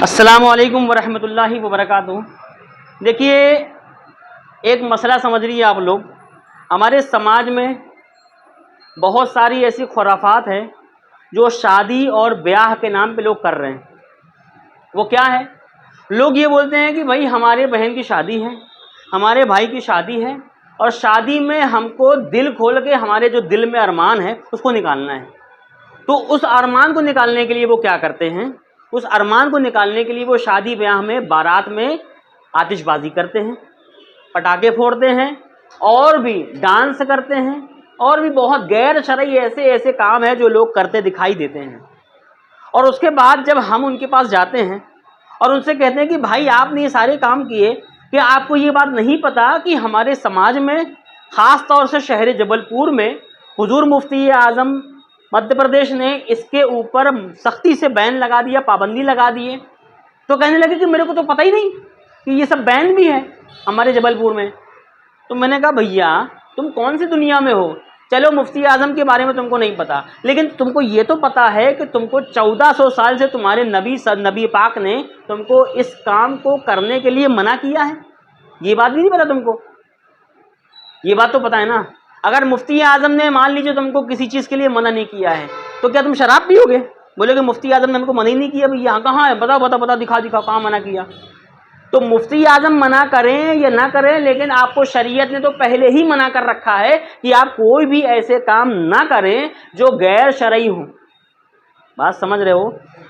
अस्सलामु अलैकुम वरहमतुल्लाहि वबरकातुहू। देखिए, एक मसला समझ लीजिए आप लोग, हमारे समाज में बहुत सारी ऐसी खुराफात हैं जो शादी और ब्याह के नाम पे लोग कर रहे हैं। वो क्या है? लोग ये बोलते हैं कि भाई हमारे बहन की शादी है, हमारे भाई की शादी है, और शादी में हमको दिल खोल के हमारे जो दिल में अरमान है उसको निकालना है। तो उस अरमान को निकालने के लिए वो क्या करते हैं? उस अरमान को निकालने के लिए वो शादी ब्याह में बारात में आतिशबाजी करते हैं, पटाखे फोड़ते हैं, और भी डांस करते हैं, और भी बहुत गैर शरई ऐसे ऐसे काम है जो लोग करते दिखाई देते हैं। और उसके बाद जब हम उनके पास जाते हैं और उनसे कहते हैं कि भाई आपने ये सारे काम किए, कि आपको ये बात नहीं पता कि हमारे समाज में ख़ास तौर से शहर जबलपुर में हुजूर मुफ्ती आज़म मध्य प्रदेश ने इसके ऊपर सख्ती से बैन लगा दिया, पाबंदी लगा दी है। तो कहने लगे कि मेरे को तो पता ही नहीं कि ये सब बैन भी है हमारे जबलपुर में। तो मैंने कहा भैया तुम कौन सी दुनिया में हो? चलो मुफ्ती आज़म के बारे में तुमको नहीं पता, लेकिन तुमको ये तो पता है कि तुमको 1400 साल से तुम्हारे नबी पाक ने तुमको इस काम को करने के लिए मना किया है। ये बात भी नहीं पता तुमको? ये बात तो पता है ना। अगर मुफ्ती आज़म ने मान लीजिए तुमको किसी चीज़ के लिए मना नहीं किया है, तो क्या तुम शराब पियोगे? बोलोगे मुफ्ती आज़म ने हमको मना ही नहीं किया भैया। कहाँ है? बताओ बताओ बताओ, दिखा दिखाओ कहाँ मना किया। तो मुफ्ती आज़म मना करें या ना करें, लेकिन आपको शरीयत ने तो पहले ही मना कर रखा है कि आप कोई भी ऐसे काम ना करें जो गैर शरई हों। बात समझ रहे हो?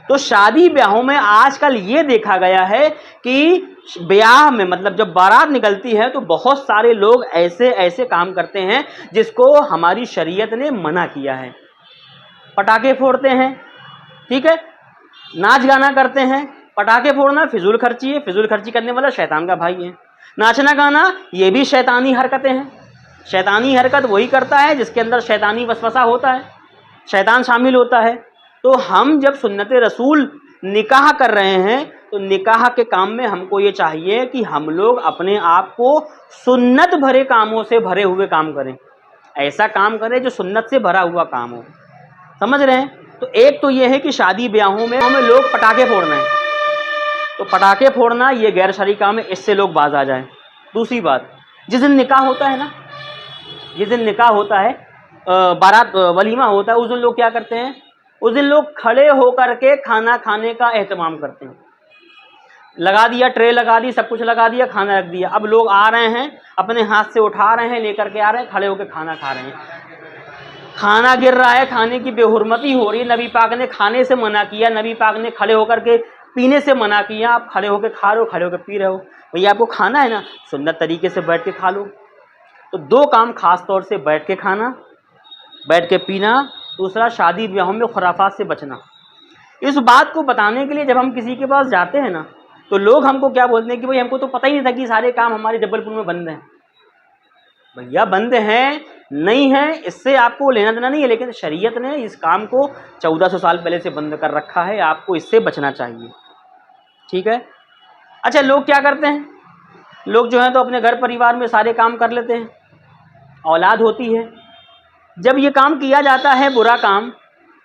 तो शादी ब्याहों में आजकल ये देखा गया है कि ब्याह में मतलब जब बारात निकलती है तो बहुत सारे लोग ऐसे ऐसे काम करते हैं जिसको हमारी शरीयत ने मना किया है। पटाखे फोड़ते हैं, ठीक है, नाच गाना करते हैं। पटाखे फोड़ना फिजूल खर्ची है, फिजूल खर्ची करने वाला शैतान का भाई है। नाचना गाना ये भी शैतानी हरकतें हैं। शैतानी हरकत वही करता है जिसके अंदर शैतानी वसवसा होता है, शैतान शामिल होता है। तो हम जब सुन्नत रसूल निकाह कर रहे हैं तो निकाह के काम में हमको ये चाहिए कि हम लोग अपने आप को सुन्नत भरे कामों से भरे हुए काम करें। ऐसा काम करें जो सुन्नत से भरा हुआ काम हो। समझ रहे हैं? तो एक तो ये है कि शादी ब्याहों में लोग पटाखे फोड़ रहे हैं, तो पटाखे फोड़ना ये गैर शरई काम है, इससे लोग बाज आ जाएं। दूसरी बात, जिस दिन निकाह होता है ना, जिस दिन निकाह होता है, बारात वलीमा होता है, उस दिन लोग क्या करते हैं? उस दिन लोग खड़े होकर के खाना खाने का एहतमाम करते हैं। लगा दिया, ट्रे लगा दी, सब कुछ लगा दिया, खाना रख दिया। अब लोग आ रहे हैं, अपने हाथ से उठा रहे हैं, लेकर के आ रहे हैं, खड़े होकर खाना खा रहे हैं। खाना गिर रहा है, खाने की बेहुरमती हो रही है। नबी पाक ने खाने से मना किया, नबी पाक ने खड़े होकर के पीने से मना किया। आप खड़े होकर खा रहे हो, खड़े होकर पी रहे हो। भैया आपको खाना है ना, सुन्नत तरीके से बैठ के खा लो। तो दो काम खास तौर से, बैठ के खाना, बैठ के पीना। दूसरा, शादी ब्याहों में खुराफात से बचना। इस बात को बताने के लिए जब हम किसी के पास जाते हैं ना, तो लोग हमको क्या बोलते हैं कि भाई हमको तो पता ही नहीं था कि सारे काम हमारे जबलपुर में बंद हैं। भैया बंद हैं नहीं हैं, इससे आपको लेना देना नहीं है, लेकिन शरीयत ने इस काम को 1400 साल पहले से बंद कर रखा है। आपको इससे बचना चाहिए, ठीक है। अच्छा, लोग क्या करते हैं? लोग जो हैं तो अपने घर परिवार में सारे काम कर लेते हैं, औलाद होती है। जब ये काम किया जाता है बुरा काम,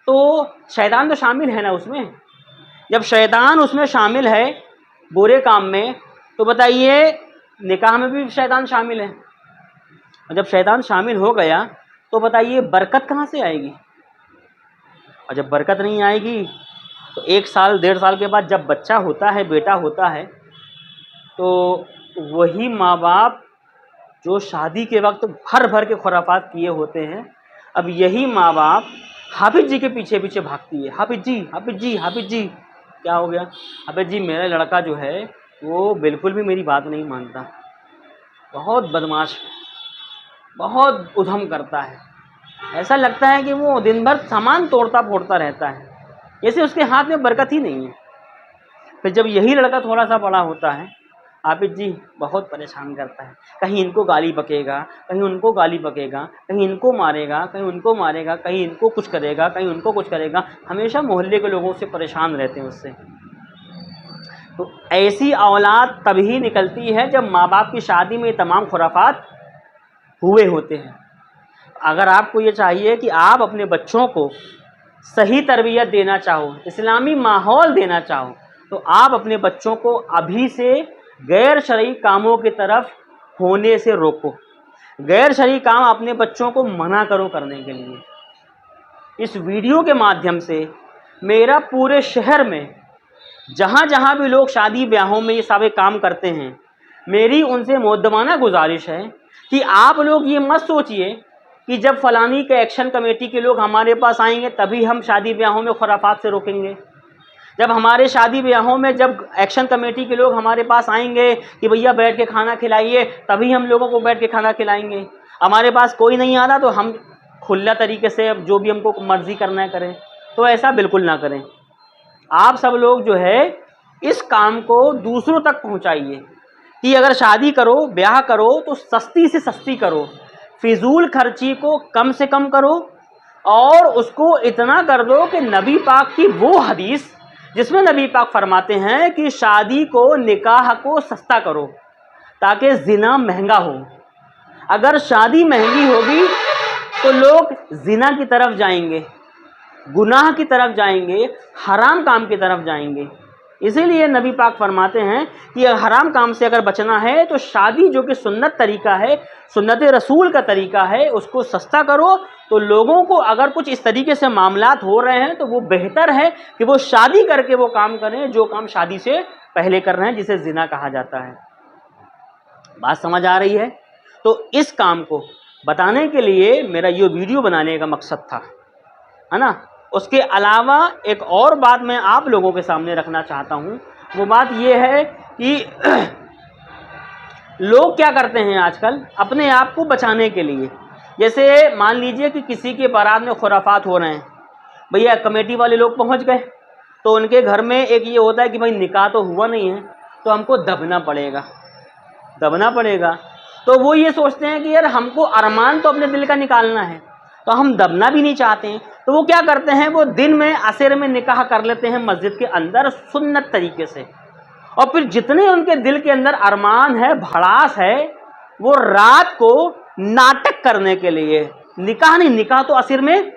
तो शैतान तो शामिल है ना उसमें। जब शैतान उसमें शामिल है बुरे काम में, तो बताइए निकाह में भी शैतान शामिल है। और जब शैतान शामिल हो गया तो बताइए बरकत कहाँ से आएगी? और जब बरकत नहीं आएगी तो 1 साल 1.5 साल के बाद जब बच्चा होता है, बेटा होता है, तो वही माँ बाप जो शादी के वक्त भर भर के खुराफात किए होते हैं, अब यही माँ बाप हाफिज जी के पीछे पीछे भागती है। हाफिज जी, हाफिज जी, हाफिज जी। क्या हो गया? हाफिज जी मेरा लड़का जो है वो बिल्कुल भी मेरी बात नहीं मानता, बहुत बदमाश है, बहुत उधम करता है, ऐसा लगता है कि वो दिन भर सामान तोड़ता फोड़ता रहता है, जैसे उसके हाथ में बरकत ही नहीं है। फिर जब यही लड़का थोड़ा सा बड़ा होता है, आबिद जी बहुत परेशान करता है, कहीं इनको गाली बकेगा, कहीं उनको गाली बकेगा, कहीं इनको मारेगा, कहीं उनको मारेगा, कहीं इनको कुछ करेगा, कहीं उनको कुछ करेगा। हमेशा मोहल्ले के लोगों से परेशान रहते हैं उससे। तो ऐसी औलाद तभी निकलती है जब माँ बाप की शादी में तमाम खुराफात हुए होते हैं। अगर आपको ये चाहिए कि आप अपने बच्चों को सही तरबियत देना चाहो, इस्लामी माहौल देना चाहो, तो आप अपने बच्चों को अभी से गैर शरई कामों की तरफ होने से रोको। गैर शरई काम अपने बच्चों को मना करो करने के लिए। इस वीडियो के माध्यम से मेरा पूरे शहर में जहाँ जहाँ भी लोग शादी ब्याहों में ये सारे काम करते हैं, मेरी उनसे मुद्दमाना गुजारिश है कि आप लोग ये मत सोचिए कि जब फलानी के एक्शन कमेटी के लोग हमारे पास आएंगे तभी हम शादी ब्याहों में खुराफात से रोकेंगे। जब हमारे शादी ब्याहों में जब एक्शन कमेटी के लोग हमारे पास आएंगे कि भैया बैठ के खाना खिलाइए, तभी हम लोगों को बैठ के खाना खिलाएंगे। हमारे पास कोई नहीं आ रहा तो हम खुला तरीके से अब जो भी हमको मर्जी करना है करें। तो ऐसा बिल्कुल ना करें। आप सब लोग जो है इस काम को दूसरों तक पहुंचाइए कि अगर शादी करो, ब्याह करो तो सस्ती से सस्ती करो, फिजूल खर्ची को कम से कम करो और उसको इतना कर दो कि नबी पाक की वो हदीस जिसमें नबी पाक फरमाते हैं कि शादी को, निकाह को सस्ता करो ताकि जिना महंगा हो। अगर शादी महंगी होगी तो लोग जिना की तरफ जाएंगे, गुनाह की तरफ जाएंगे, हराम काम की तरफ जाएंगे। इसीलिए नबी पाक फरमाते हैं कि हराम काम से अगर बचना है तो शादी जो कि सुन्नत तरीका है, सुन्नत रसूल का तरीका है, उसको सस्ता करो। तो लोगों को अगर कुछ इस तरीके से मामलात हो रहे हैं तो वो बेहतर है कि वो शादी करके वो काम करें जो काम शादी से पहले कर रहे हैं, जिसे जिना कहा जाता है। बात समझ आ रही है? तो इस काम को बताने के लिए मेरा ये वीडियो बनाने का मकसद था, है ना। उसके अलावा एक और बात मैं आप लोगों के सामने रखना चाहता हूँ। वो बात ये है कि लोग क्या करते हैं आजकल अपने आप को बचाने के लिए। जैसे मान लीजिए कि किसी के बारात में खुराफात हो रहे हैं, भैया कमेटी वाले लोग पहुँच गए तो उनके घर में एक ये होता है कि भाई निकाह तो हुआ नहीं है तो हमको दबना पड़ेगा। तो वो ये सोचते हैं कि यार हमको अरमान तो अपने दिल का निकालना है तो हम दबना भी नहीं चाहते हैं। तो वो क्या करते हैं, वो दिन में असर में निकाह कर लेते हैं मस्जिद के अंदर सुन्नत तरीके से, और फिर जितने उनके दिल के अंदर अरमान है, भड़ास है, वो रात को नाटक करने के लिए, निकाह नहीं, निकाह तो असर में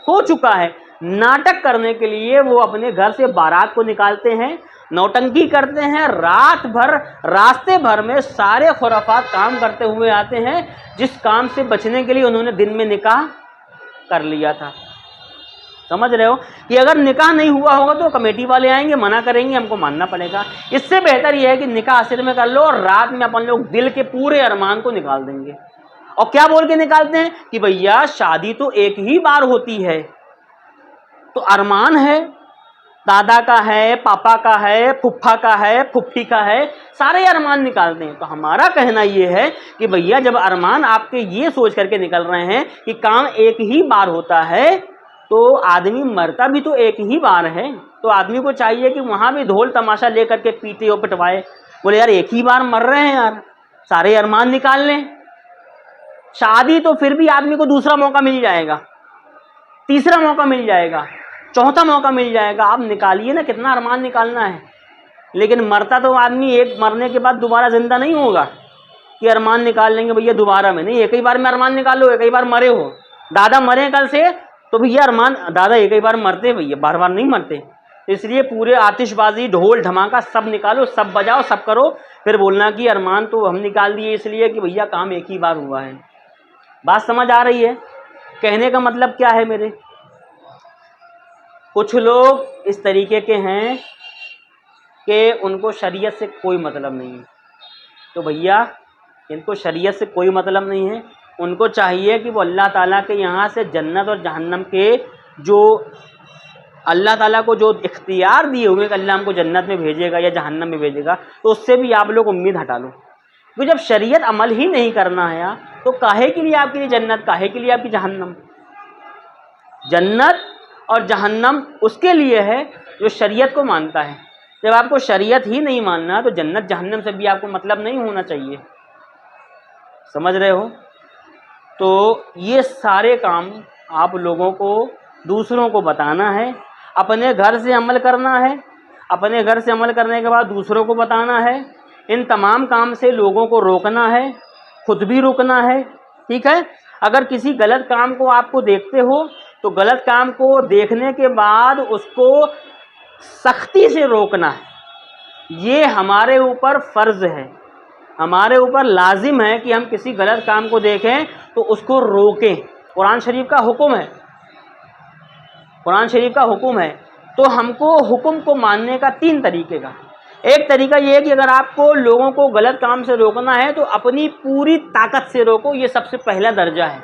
हो चुका है, नाटक करने के लिए वो अपने घर से बारात को निकालते हैं, नौटंकी करते हैं, रात भर रास्ते भर में सारे खुराफात काम करते हुए आते हैं, जिस काम से बचने के लिए उन्होंने दिन में निकाह कर लिया था। समझ रहे हो कि अगर निकाह नहीं हुआ होगा तो कमेटी वाले आएंगे, मना करेंगे, हमको मानना पड़ेगा। इससे बेहतर यह है कि निकाह असर में कर लो और रात में अपन लोग दिल के पूरे अरमान को निकाल देंगे। और क्या बोल के निकालते हैं कि भैया शादी तो एक ही बार होती है, तो अरमान है, दादा का है, पापा का है, फुफ्फा का है, फुफ्फी का है, सारे अरमान निकालते हैं। तो हमारा कहना यह है कि भैया जब अरमान आपके ये सोच करके निकल रहे हैं कि काम एक ही बार होता है, तो आदमी मरता भी तो एक ही बार है, तो आदमी को चाहिए कि वहाँ भी ढोल तमाशा लेकर के पीटे और पिटवाए, बोले यार एक ही बार मर रहे हैं यार, सारे अरमान निकाल लें। शादी तो फिर भी आदमी को दूसरा मौका मिल जाएगा, तीसरा मौका मिल जाएगा, चौथा मौका मिल जाएगा। आप निकालिए ना, कितना अरमान निकालना है। लेकिन मरता तो आदमी एक मरने के बाद दोबारा जिंदा नहीं होगा कि अरमान निकाल लेंगे भैया दोबारा में, नहीं, एक ही बार में अरमान निकाल लो। एक ही बार मरे हो, दादा मरे कल से, तो भैया अरमान दादा एक ही बार मरते, भैया बार बार नहीं मरते। इसलिए पूरे आतिशबाजी, ढोल धमाका सब निकालो, सब बजाओ, सब करो, फिर बोलना कि अरमान तो हम निकाल दिए इसलिए कि भैया काम एक ही बार हुआ है। बात समझ आ रही है? कहने का मतलब क्या है मेरे? कुछ लोग इस तरीके के हैं कि उनको शरीयत से कोई मतलब नहीं है। तो भैया इनको शरीयत से कोई मतलब नहीं है, उनको चाहिए कि वो अल्लाह ताला के यहाँ से जन्नत और जहन्नम के जो अल्लाह ताला को जो इख्तियार दिए हुए कि अल्लाह हमको जन्नत में भेजेगा या जहन्नम में भेजेगा, तो उससे भी आप लोग उम्मीद हटा लो। तो जब शरीयत अमल ही नहीं करना है तो काहे के लिए आपके लिए जन्नत, काहे के लिए आपकी जहन्नम? जन्नत और जहन्नम उसके लिए है जो शरीयत को मानता है। जब आपको शरीयत ही नहीं मानना तो जन्नत जहन्नम से भी आपको मतलब नहीं होना चाहिए। समझ रहे हो? तो ये सारे काम आप लोगों को दूसरों को बताना है, अपने घर से अमल करना है, अपने घर से अमल करने के बाद दूसरों को बताना है। इन तमाम काम से लोगों को रोकना है, खुद भी रुकना है। ठीक है? अगर किसी गलत काम को आपको देखते हो तो गलत काम को देखने के बाद उसको सख्ती से रोकना है। ये हमारे ऊपर फ़र्ज़ है, हमारे ऊपर लाजिम है कि हम किसी गलत काम को देखें तो उसको रोकें। कुरान शरीफ का हुक्म है, कुरान शरीफ का हुक्म है। तो हमको हुक्म को मानने का 3 तरीके का, एक तरीका ये है कि अगर आपको लोगों को गलत काम से रोकना है तो अपनी पूरी ताकत से रोको, ये सबसे पहला दर्जा है।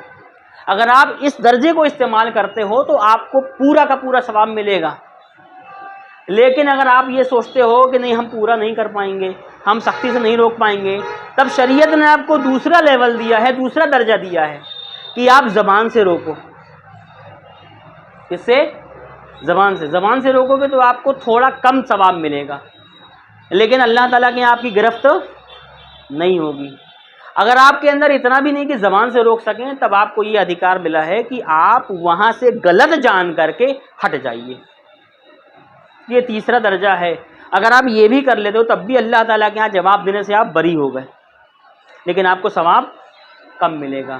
अगर आप इस दर्जे को इस्तेमाल करते हो तो आपको पूरा का पूरा सवाब मिलेगा। लेकिन अगर आप ये सोचते हो कि नहीं हम पूरा नहीं कर पाएंगे, हम सख्ती से नहीं रोक पाएंगे, तब शरीयत ने आपको दूसरा लेवल दिया है, दूसरा दर्जा दिया है कि आप ज़बान से रोको। इससे ज़बान से रोकोगे तो आपको थोड़ा कम सवाब मिलेगा, लेकिन अल्लाह ताला के आपकी गिरफ्त नहीं होगी। अगर आपके अंदर इतना भी नहीं कि ज़बान से रोक सकें, तब आपको ये अधिकार मिला है कि आप वहाँ से गलत जान करके हट जाइए। ये तीसरा दर्जा है। अगर आप ये भी कर लेते हो तब भी अल्लाह ताला के यहाँ जवाब देने से आप बरी हो गए, लेकिन आपको सवाब कम मिलेगा।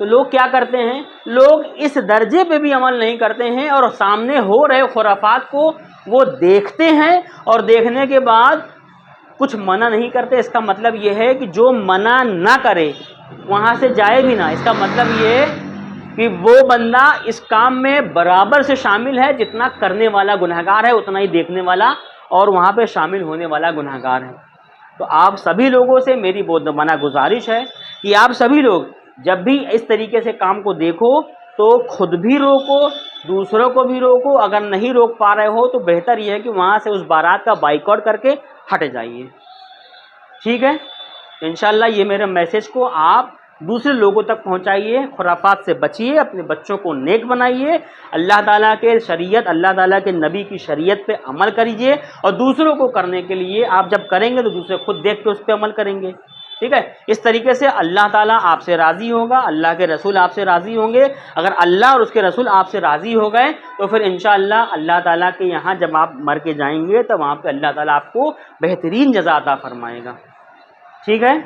तो लोग क्या करते हैं, लोग इस दर्जे पे भी अमल नहीं करते हैं और सामने हो रहे खुराफात को वो देखते हैं और देखने के बाद कुछ मना नहीं करते। इसका मतलब ये है कि जो मना ना करे वहाँ से जाए भी ना। इसका मतलब ये है कि वो बंदा इस काम में बराबर से शामिल है, जितना करने वाला गुनहगार है उतना ही देखने वाला और वहाँ पे शामिल होने वाला गुनहगार है। तो आप सभी लोगों से मेरी बहुत मना गुजारिश है कि आप सभी लोग जब भी इस तरीके से काम को देखो तो खुद भी रोको, दूसरों को भी रोको। अगर नहीं रोक पा रहे हो तो बेहतर यह है कि वहाँ से उस बारात का बाइकआउट करके हट जाइए। ठीक है, इंशाल्लाह ये मेरे मैसेज को आप दूसरे लोगों तक पहुंचाइए। खुराफात से बचिए, अपने बच्चों को नेक बनाइए, अल्लाह ताला के शरीयत, अल्लाह ताला के नबी की शरीयत पे अमल करिए और दूसरों को करने के लिए आप जब करेंगे तो दूसरे खुद देख के उस पर अमल करेंगे। ठीक है, इस तरीके से अल्लाह ताला आपसे राज़ी होगा, अल्लाह के रसूल आपसे राज़ी होंगे। अगर अल्लाह और उसके रसूल आपसे राज़ी हो गए तो फिर इंशाअल्लाह अल्लाह ताला के यहाँ जब आप मर के जाएंगे तो वहाँ पे अल्लाह ताला आपको बेहतरीन जज़ा अता फरमाएगा। ठीक है।